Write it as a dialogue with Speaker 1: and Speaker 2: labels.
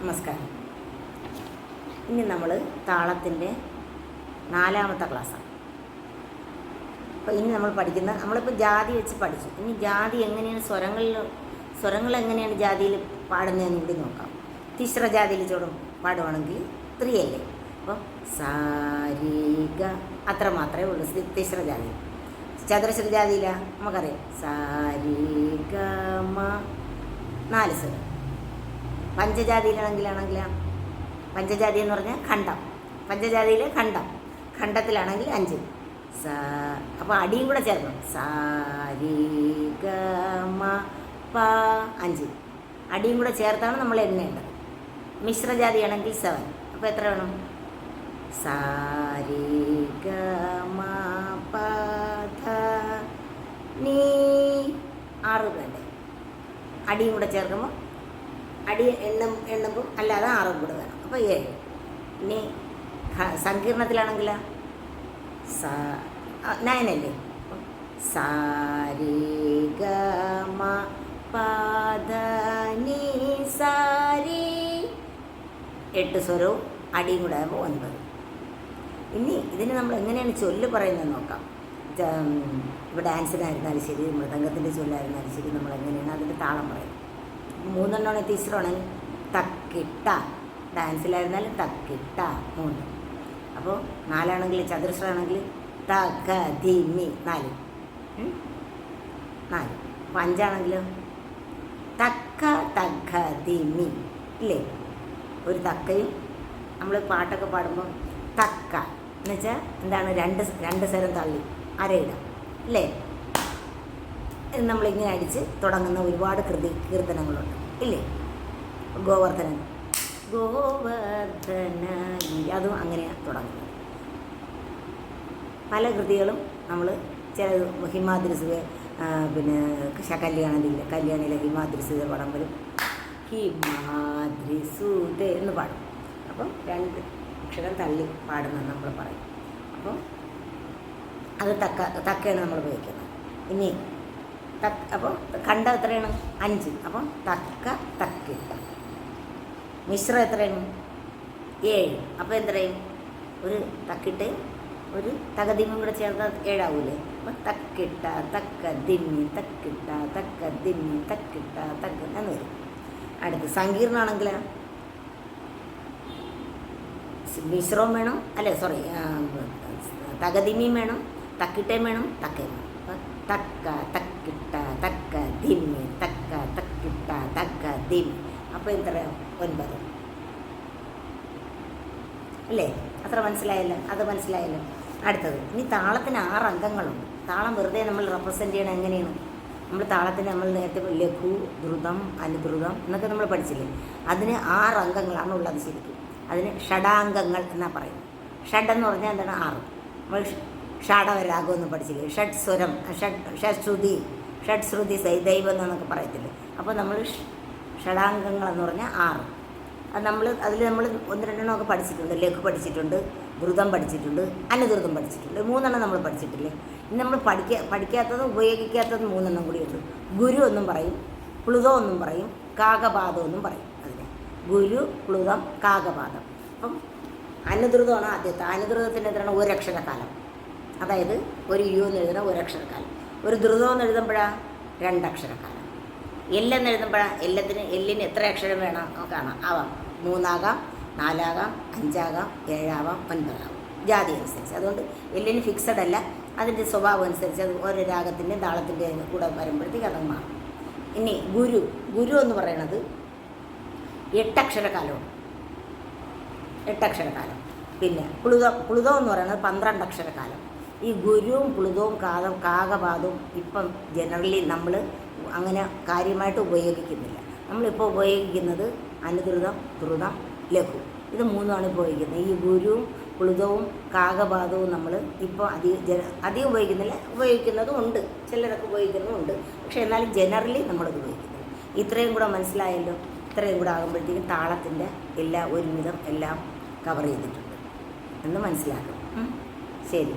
Speaker 1: നമസ്കാരം. ഇനി നമ്മൾ താളത്തിൻ്റെ 4ാമത്തെ ക്ലാസ്സാണ്. അപ്പോൾ ഇനി നമ്മൾ നമ്മളിപ്പോൾ ജാതി വെച്ച് പഠിച്ചു. ഇനി ജാതി എങ്ങനെയാണ് സ്വരങ്ങൾ എങ്ങനെയാണ് ജാതിയിൽ പാടുന്നതെന്ന് കൂടി നോക്കാം. തിശ്ര ജാതിയിൽ പാടുവാണെങ്കിൽ 3 അല്ലേ. അപ്പോൾ സാരിക അത്ര മാത്രമേ ഉള്ളൂ തിശ്ര ജാതി. ചതുരശ്ര ജാതിയിലാണ് നമുക്കറിയാം സാരിക മ 4 സ്വരം. പഞ്ചജാതിയിലാണെങ്കിലാണെങ്കിലാ പഞ്ചജാതി എന്ന് പറഞ്ഞാൽ ഖണ്ഡം. പഞ്ചജാതിയിലെ ഖണ്ഡത്തിലാണെങ്കിൽ 5. അപ്പോൾ അടിയും കൂടെ ചേർക്കണം. സാരി ഗ മ പ 5 അടിയും കൂടെ ചേർത്താണ് നമ്മൾ എണ്ണേണ്ടത്. മിശ്രജാതിയാണെങ്കിൽ 7. അപ്പോൾ എത്ര വേണം? സാരി ഗ മ പ ധ നീ 6 വേണ്ടേ. അടിയും കൂടെ ചേർക്കുമ്പോൾ അടി എണ്ണുമ്പോൾ അല്ലാതെ 6 കൂടെ വേണം. അപ്പോൾ 7. ഇനി സങ്കീർണത്തിലാണെങ്കിൽ 9 അല്ലേ. സാരി ഗ മ പ ധ നീ സാരി 8 സ്വരവും അടിയും കൂടെ ആകുമ്പോൾ 9. ഇനി ഇതിന് നമ്മൾ എങ്ങനെയാണ് ചൊല്ല് പറയുന്നത് നോക്കാം. ഇപ്പോൾ ഡാൻസിനായിരുന്നാലും ശരി, മൃദംഗത്തിൻ്റെ ചൊല്ലായിരുന്നാലും ശരി, നമ്മൾ എങ്ങനെയാണ് അതിൻ്റെ താളം പറയുന്നത്. 3 തിശ്രമാണെങ്കിൽ തക്കിട്ട. ഡാൻസിലായിരുന്നാലും തക്കിട്ട 3. അപ്പോൾ 4 ചതുരശ്രമാണെങ്കിൽ തക ധിമി 4. അപ്പോൾ 5 തക്ക തക്ക ധിമി ഇല്ലേ. ഒരു തക്കയും നമ്മൾ പാട്ടൊക്കെ പാടുമ്പോൾ തക്ക എന്നുവെച്ചാൽ എന്താണ്, രണ്ട് സ്വരം തള്ളി അരയിടാം അല്ലേ. നമ്മളിങ്ങനെ അടിച്ച് തുടങ്ങുന്ന ഒരുപാട് കീർത്തനങ്ങളുണ്ട് ഇല്ലേ. ഗോവർദ്ധനൻ അതും അങ്ങനെയാണ് തുടങ്ങുന്നത്. പല കൃതികളും നമ്മൾ ചില ഹിമാദ്രിസുക പിന്നെ കല്യാണിയിലെ ഹിമാദ്രിസുക പടം വരും. ഹിമാദ്രിസുത എന്ന് പാടും. അപ്പം 2 അക്ഷരം തള്ളി പാടുന്നത് നമ്മൾ പറയും. അപ്പം അത് തക്കയാണ് നമ്മൾ ഉപയോഗിക്കുന്നത്. ഇനി അപ്പോൾ ഖണ്ഡം എത്രയാണ്? 5. അപ്പം തക്ക തക്കിട്ട. മിശ്ര എത്രയാണ്? 7. അപ്പോൾ എത്രയും ഒരു തക്കിട്ട് ഒരു തകതിമ്മും കൂടെ ചേർത്താൽ 7 ആവൂലേ. അപ്പോൾ തക്കിട്ട തക്ക ദിമ്മി തക്കിട്ട തക്ക ദിമ്മി തക്കിട്ട തക്ക എന്ന് വരും. അടുത്ത് സങ്കീർണമാണെങ്കിൽ മിശ്രവും വേണം, അല്ലേ സോറി തകതിമ്മിയും വേണം, തക്കിട്ടയും വേണം, തക്കയും വേണം. അപ്പോൾ തക്ക തക്കിട്ട തക്ക ദിമ്മി തക്ക തക്കിട്ട തക്ക ദിമ്മി. അപ്പോൾ എത്രയാണ്? 9 അല്ലേ. അത്ര അത് മനസ്സിലായല്ലോ. അടുത്തത് ഇനി താളത്തിന് 6 അംഗങ്ങളുണ്ട്. താളം വെറുതെ നമ്മൾ റെപ്രസെൻ്റ് ചെയ്യണം എങ്ങനെയാണ്? നമ്മൾ താളത്തിന് നമ്മൾ നേരത്തെ ലഘു, ദ്രുതം, അനുദ്രുതം എന്നൊക്കെ നമ്മൾ പഠിച്ചില്ലേ. അതിന് 6 അംഗങ്ങളാണ് ഉള്ളത് ശരിക്കും. അതിന് ഷഡാംഗങ്ങൾ എന്നാണ് പറയുന്നത്. ഷഡ് എന്ന് പറഞ്ഞാൽ എന്താണ്? 6. നമ്മൾ ഷാഡവരാഗം എന്ന് പഠിച്ചില്ലേ. ഷഡ്സ്വരം, ഷഡ്ശ്രുതി ദൈവം എന്നൊക്കെ പറയത്തില്ലേ. അപ്പോൾ നമ്മൾ ഷഡാംഗങ്ങളെന്ന് പറഞ്ഞാൽ 6. അത് അതിൽ നമ്മൾ 1-2 ഒക്കെ പഠിച്ചിട്ടുണ്ട്. ലഘു പഠിച്ചിട്ടുണ്ട്, ദ്രുതം പഠിച്ചിട്ടുണ്ട്, അനുദ്രുതം പഠിച്ചിട്ടുണ്ട്. 3 നമ്മൾ പഠിച്ചിട്ടില്ലേ. ഇനി നമ്മൾ പഠിക്കാത്തതും ഉപയോഗിക്കാത്തതും 3 കൂടിയുണ്ട്. ഗുരു എന്നും പറയും, പ്ലുതം എന്നും പറയും, കാകപാദം എന്നും പറയും. അതിന് ഗുരു, പ്ലുതം, കാകപാദം. അപ്പം അനുദ്രുതമാണ് ആദ്യത്തെ. അനുദ്രുതത്തിൻ്റെ എത്രയാണ്? 1 അക്ഷരക്കാലം. അതായത് ഒരു യു എന്ന് എഴുതുന്ന 1 അക്ഷരക്കാലം. ഒരു ദ്രുതം എന്ന് എഴുതുമ്പോഴാണ് 2 അക്ഷരക്കാലം. എല്ലെന്ന് എഴുതുമ്പോഴാണ് എല്ലിന് എത്ര അക്ഷരം വേണം കാണാം. ആവാം 3 ആകാം, 4 ആകാം, 5 ആകാം, 7 ആവാം, 9 ആവാം, ജാതി അനുസരിച്ച്. അതുകൊണ്ട് എല്ലിന് ഫിക്സഡ് അല്ല. അതിൻ്റെ സ്വഭാവം അനുസരിച്ച് അത് ഓരോ രാഗത്തിൻ്റെയും താളത്തിൻ്റെയും കൂടെ വരുമ്പോഴത്തേക്ക് അത് മാറും. ഇനി ഗുരു എന്ന് പറയുന്നത് 8 അക്ഷരക്കാലമാണ്. 8 അക്ഷരക്കാലം. പിന്നെ പ്ലുതം എന്ന് പറയുന്നത് 12 അക്ഷരക്കാലം. ഈ ഗുരുവും പ്ലുതവും കാകപാദവും ഇപ്പം ജനറലി നമ്മൾ അങ്ങനെ കാര്യമായിട്ട് ഉപയോഗിക്കുന്നില്ല. നമ്മളിപ്പോൾ ഉപയോഗിക്കുന്നത് അനുദ്രുതം, ദ്രുതം, ലഘു, ഇത് 3 ഉപയോഗിക്കുന്നത്. ഈ ഗുരുവും പ്ലുതവും കാകപാദവും നമ്മൾ ഇപ്പോൾ അധികം ഉപയോഗിക്കുന്നില്ല. ഉപയോഗിക്കുന്നതും ഉണ്ട്, ചിലരൊക്കെ ഉപയോഗിക്കുന്നതും ഉണ്ട്. പക്ഷേ എന്നാലും ജനറലി നമ്മളത് ഉപയോഗിക്കുന്നില്ല. ഇത്രയും കൂടെ മനസ്സിലായല്ലോ. ഇത്രയും കൂടെ ആകുമ്പോഴത്തേക്കും താളത്തിൻ്റെ ഒരുവിധം എല്ലാം കവർ ചെയ്തിട്ടുണ്ട് എന്ന് മനസ്സിലാക്കും. ശരി.